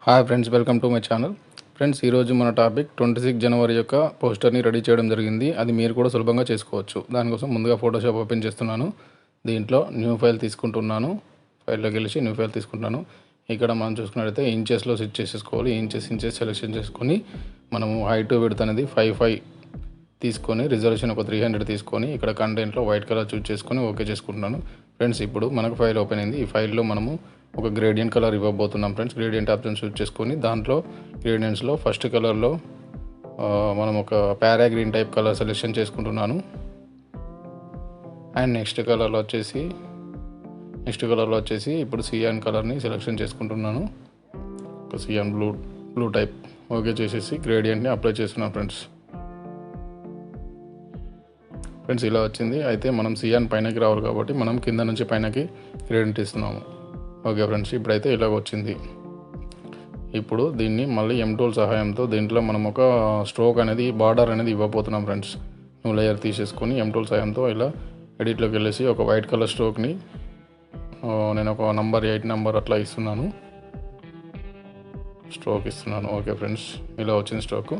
Hi friends, welcome to my channel. Friends, ఈరోజు మన topic 26 జనవరి యొక్క పోస్టర్ని రెడీ చేయడం జరిగింది. అది మీరు కూడా సులభంగా చేసుకోవచ్చు. దానికోసం ముందుగా ఫోటోషాప్ ఓపెన్ చేస్తున్నాను. దీంట్లో న్యూ ఫైల్ తీసుకుంటున్నాను. ఫైల్లోకి వెళ్ళి న్యూ ఫైల్ తీసుకుంటున్నాను. ఇక్కడ మనం చూసుకున్నట్లయితే ఇంచెస్లో సెట్ చేసేసుకోవాలి. ఇంచెస్ సెలెక్షన్ చేసుకొని మనము హైట్ విడ్త్ అనేది 5 తీసుకొని రిజల్యూషన్ ఒక 300 తీసుకొని ఇక్కడ కంటెంట్లో వైట్ కలర్ చూస్ చేసుకొని ఓకే చేసుకుంటున్నాను. ఫ్రెండ్స్, ఇప్పుడు మనకు ఫైల్ ఓపెన్ అయింది. ఈ ఫైల్లో మనము ఒక గ్రేడియంట్ కలర్ ఇవ్వబోతున్నాం. ఫ్రెండ్స్, గ్రేడియంట్ ఆప్షన్ చూస్ చేసుకొని దాంట్లో గ్రేడియంట్స్లో ఫస్ట్ కలర్లో మనం ఒక ప్యారా గ్రీన్ టైప్ కలర్ సెలెక్షన్ చేసుకుంటున్నాను. అండ్ నెక్స్ట్ కలర్లో వచ్చేసి ఇప్పుడు సియాన్ కలర్ని సెలెక్షన్ చేసుకుంటున్నాను. ఒక సియాన్ బ్లూ టైప్ ఓకే చేసేసి గ్రేడియంట్ని అప్లై చేస్తున్నాను. ఫ్రెండ్స్, ఇలా వచ్చింది. అయితే మనం సియాన్ పైనకి రావాలి కాబట్టి మనం కింద నుంచి పైనకి గ్రేడియంట్ ఇస్తున్నాము. ఓకే ఫ్రెండ్స్, ఇప్పుడైతే ఇలాగ వచ్చింది. ఇప్పుడు దీన్ని మళ్ళీ ఎం టూల్ సహాయంతో దీంట్లో మనం ఒక స్ట్రోక్ అనేది బార్డర్ అనేది ఇవ్వబోతున్నాం. ఫ్రెండ్స్, న్యూ లేయర్ తీసేసుకొని ఎం టూల్ సహాయంతో ఇలా ఎడిట్లోకి వెళ్ళేసి ఒక వైట్ కలర్ స్ట్రోక్ని నేను ఒక నంబర్ 8 అట్లా స్ట్రోక్ ఇస్తున్నాను. ఓకే ఫ్రెండ్స్, ఇలా వచ్చింది. స్ట్రోక్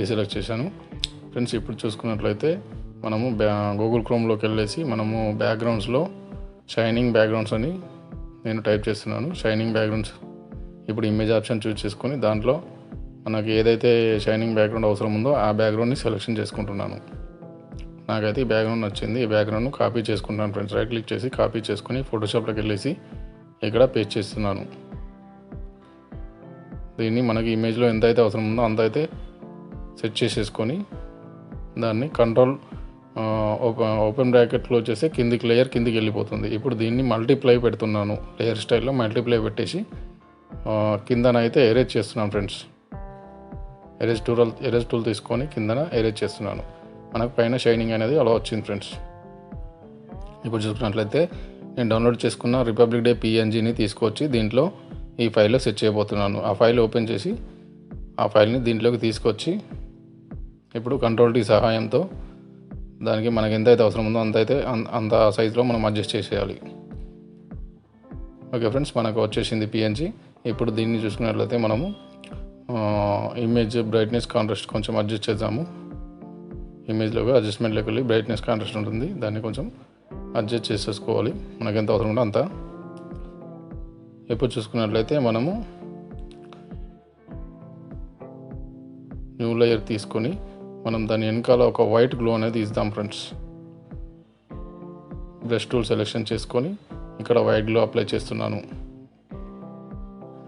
డిసెలెక్ట్ చేశాను. ఫ్రెండ్స్, ఇప్పుడు చూసుకున్నట్లయితే మనము గూగుల్ క్రోమ్లోకి వెళ్ళేసి మనము బ్యాక్గ్రౌండ్స్లో షైనింగ్ బ్యాక్గ్రౌండ్స్ అని నేను టైప్ చేస్తున్నాను. షైనింగ్ బ్యాక్గ్రౌండ్స్ ఇప్పుడు ఇమేజ్ ఆప్షన్ చూస్ చేసుకొని దాంట్లో మనకి ఏదైతే షైనింగ్ బ్యాక్గ్రౌండ్ అవసరం ఉందో ఆ బ్యాక్గ్రౌండ్ని సెలెక్షన్ చేసుకుంటున్నాను. నాకైతే ఈ బ్యాక్గ్రౌండ్ వచ్చింది. ఈ బ్యాక్గ్రౌండ్ను కాపీ చేసుకుంటాను. ఫ్రెండ్స్, రైట్ క్లిక్ చేసి కాపీ చేసుకొని ఫోటోషాప్లోకి వెళ్ళేసి ఇక్కడ పేస్ట్ చేస్తున్నాను. దీన్ని మనకి ఇమేజ్లో ఎంత అయితే అవసరం ఉందో అంత అయితే సెట్ చేసేసుకొని దాన్ని కంట్రోల్ ఓపెన్ బ్రాకెట్లో వచ్చేసి కిందికి లేయర్ కిందికి వెళ్ళిపోతుంది. ఇప్పుడు దీన్ని మల్టిప్లై పెడుతున్నాను. లేయర్ స్టైల్లో మల్టిప్లై పెట్టేసి కిందనైతే ఎరేజ్ చేస్తున్నాను. ఫ్రెండ్స్, ఎరేజ్ టూల్ తీసుకొని కిందన ఎరేజ్ చేస్తున్నాను. మనకు పైన షైనింగ్ అనేది అలా వచ్చింది. ఫ్రెండ్స్, ఇప్పుడు చూసుకున్నట్లయితే నేను డౌన్లోడ్ చేసుకున్న రిపబ్లిక్ డే PNGని తీసుకొచ్చి దీంట్లో ఈ ఫైల్లో సెట్ చేయబోతున్నాను. ఆ ఫైల్ ఓపెన్ చేసి ఆ ఫైల్ని దీంట్లోకి తీసుకొచ్చి ఇప్పుడు కంట్రోల్ T సహాయంతో దానికి మనకి ఎంత అయితే అవసరం ఉందో అంత సైజులో మనం అడ్జస్ట్ చేసేయాలి. ఓకే ఫ్రెండ్స్, మనకు వచ్చేసింది PNG. ఇప్పుడు దీన్ని చూసుకున్నట్లయితే మనము ఇమేజ్ బ్రైట్నెస్ కాంట్రాస్ట్ కొంచెం అడ్జస్ట్ చేద్దాము. ఇమేజ్లోకి అడ్జస్ట్మెంట్లోకి వెళ్ళి బ్రైట్నెస్ కాంట్రాస్ట్ ఉంటుంది, దాన్ని కొంచెం అడ్జస్ట్ చేసేసుకోవాలి మనకి ఎంత అవసరం ఉందో అంత. ఇప్పుడు చూసుకున్నట్లయితే మనము న్యూ లేయర్ తీసుకొని మనం దాని వెనకాల ఒక వైట్ గ్లో అనేది ఇద్దాం. ఫ్రెండ్స్, బ్రష్ టూల్ సెలెక్షన్ చేసుకొని ఇక్కడ వైట్ గ్లో అప్లై చేస్తున్నాను.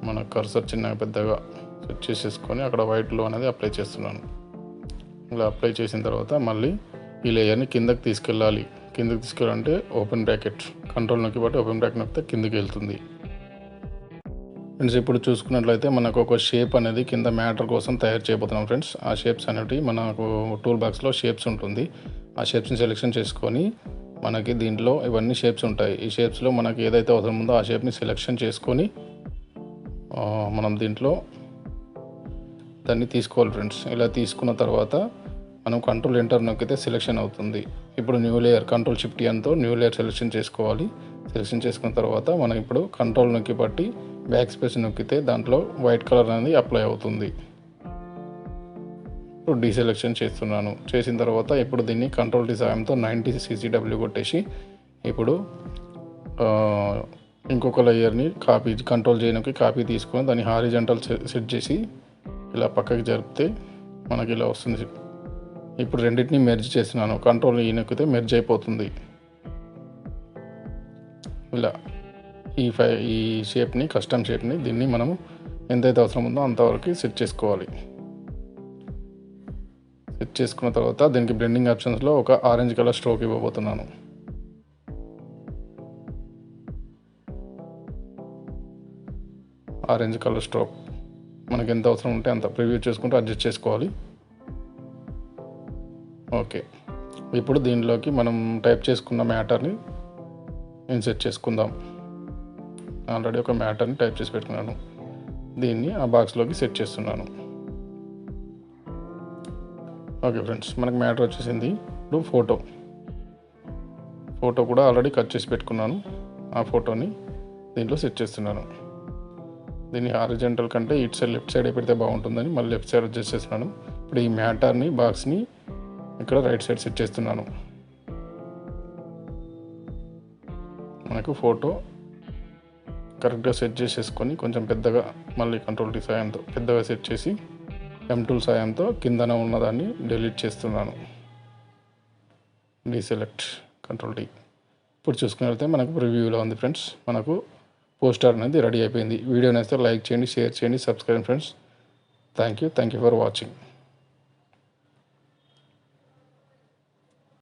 మన కర్సర్ చిన్నగా పెద్దగా సెట్ చేసేసుకొని అక్కడ వైట్ గ్లో అనేది అప్లై చేస్తున్నాను. ఇలా అప్లై చేసిన తర్వాత మళ్ళీ ఈ లేయర్ని కిందకి తీసుకెళ్ళాలి. కిందకి తీసుకెళ్ళాలంటే ఓపెన్ బ్రాకెట్ కంట్రోల్ నొక్కి బట్టి ఓపెన్ బ్రాకెట్ నొక్కితే కిందకి వెళ్తుంది. ఫ్రెండ్స్, ఇప్పుడు చూసుకున్నట్లయితే మనకు ఒక షేప్ అనేది కింద మ్యాటర్ కోసం తయారు చేయబోతున్నాం. ఫ్రెండ్స్, ఆ షేప్స్ అనేవి మనకు టూల్ బాక్స్లో షేప్స్ ఉంటుంది. ఆ షేప్స్ని సెలెక్షన్ చేసుకొని మనకి దీంట్లో ఇవన్నీ షేప్స్ ఉంటాయి. ఈ షేప్స్లో మనకి ఏదైతే అవసరం ఉందో ఆ షేప్ని సెలెక్షన్ చేసుకొని మనం దీంట్లో దాన్ని తీసుకోవాలి. ఫ్రెండ్స్, ఇలా తీసుకున్న తర్వాత మనం కంట్రోల్ ఎంటర్ నొక్కితే సెలెక్షన్ అవుతుంది. ఇప్పుడు న్యూ లేయర్ కంట్రోల్ Shift Nతో న్యూ లేయర్ సెలెక్షన్ చేసుకోవాలి. సెలెక్షన్ చేసుకున్న తర్వాత మనం ఇప్పుడు కంట్రోల్ నొక్కి పట్టి బ్యాక్ స్పేస్ నొక్కితే దాంట్లో వైట్ కలర్ అనేది అప్లై అవుతుంది. ఇప్పుడు డీసెలెక్షన్ చేస్తున్నాను. చేసిన తర్వాత ఇప్పుడు దీన్ని కంట్రోల్ T సహాయంతో 90 CCW కొట్టేసి ఇప్పుడు ఇంకొక లేయర్ని కంట్రోల్ చేయడానికి కాపీ తీసుకొని దాన్ని హారిజంటల్ సెట్ చేసి ఇలా పక్కకి జరిపితే మనకి ఇలా వస్తుంది. ఇప్పుడు రెండింటిని మెర్జ్ చేస్తున్నాను. కంట్రోల్ E నొక్కితే మెర్జ్ అయిపోతుంది. ఇలా ఈ షేప్ని కస్టమ్ షేప్ని దీన్ని మనము ఎంతైతే అవసరం ఉందో అంతవరకు సెట్ చేసుకోవాలి. సెట్ చేసుకున్న తర్వాత దీనికి బ్లెండింగ్ ఆప్షన్స్లో ఒక ఆరెంజ్ కలర్ స్ట్రోక్ ఇవ్వబోతున్నాను. ఆరెంజ్ కలర్ స్ట్రోక్ మనకి ఎంత అవసరం ఉంటే అంత ప్రివ్యూ చేసుకుంటూ అడ్జస్ట్ చేసుకోవాలి. ఓకే, ఇప్పుడు దీనిలోకి మనం టైప్ చేసుకున్న మ్యాటర్ని ఇన్సెట్ చేసుకుందాం. ఆల్రెడీ ఒక మ్యాటర్ని టైప్ చేసి పెట్టుకున్నాను. దీన్ని ఆ బాక్స్లోకి సెట్ చేస్తున్నాను. ఓకే ఫ్రెండ్స్, మనకు మ్యాటర్ వచ్చేసింది. ఇప్పుడు ఫోటో కూడా ఆల్రెడీ కట్ చేసి పెట్టుకున్నాను. ఆ ఫోటోని దీంట్లో సెట్ చేస్తున్నాను. దీన్ని హారిజంటల్ కంటే ఇటు సైడ్ లెఫ్ట్ సైడ్ పెడితే బాగుంటుందని మళ్ళీ లెఫ్ట్ సైడ్ అడ్జస్ట్ చేస్తున్నాను. ఇప్పుడు ఈ మ్యాటర్ని బాక్స్ని ఇక్కడ రైట్ సైడ్ సెట్ చేస్తున్నాను. మనకు ఫోటో కరెక్ట్గా సెట్ చేసేసుకొని కొంచెం పెద్దగా మళ్ళీ కంట్రోల్ టీ సాయంతో పెద్దగా సెట్ చేసి M2 సాయంతో కిందన ఉన్నదాన్ని డిలీట్ చేస్తున్నాను. Deselect control tea. ఇప్పుడు చూసుకున్నట్లయితే మనకు ప్రివ్యూలో ఉంది ఫ్రెండ్స్. మనకు పోస్టర్ అనేది రెడీ అయిపోయింది. వీడియో నచ్చితే లైక్ చేయండి, షేర్ చేయండి, subscribe friends. Thank you for watching.